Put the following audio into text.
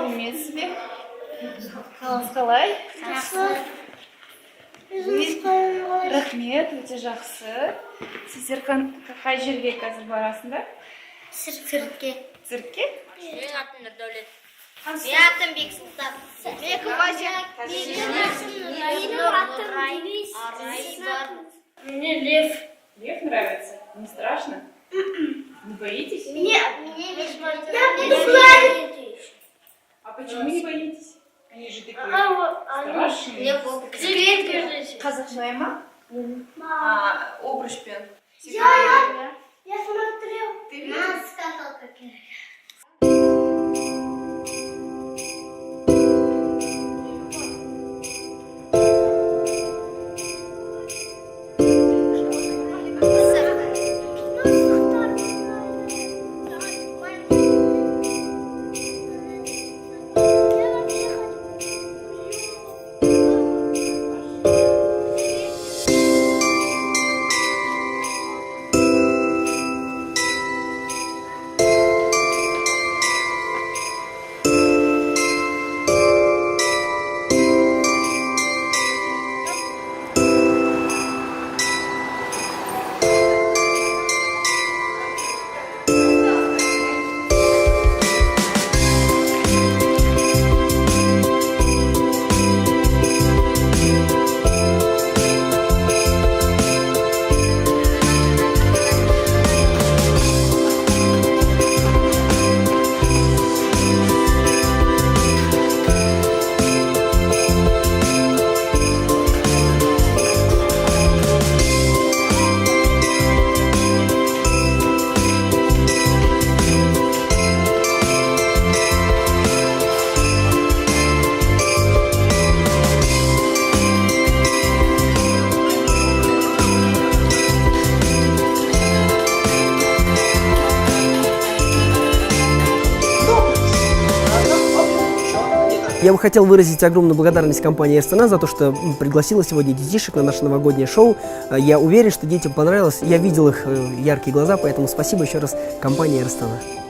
сәлеметсіз бе? Қалыңыз қалай? Рахмет, өте жақсы. Сіздер қай жерге қазір барасыңдар? Циркке. Циркке? Менің атым Нұрдәулет. Менің атым Бексұлтан. Менің атым Денис. Мне Лев. Лев нравится? Не страшно? Не боитесь? Мне А почему не боитесь? Они же такие страшные. Қазақша ма? Обруч пен. Я смотрел. Ты видел? Нас сказал, как я. Я бы хотел выразить огромную благодарность компании РСТНА за то, что пригласила сегодня детишек на наше новогоднее шоу. Я уверен, что детям понравилось. Я видел их яркие глаза, поэтому спасибо еще раз компании РСТНА.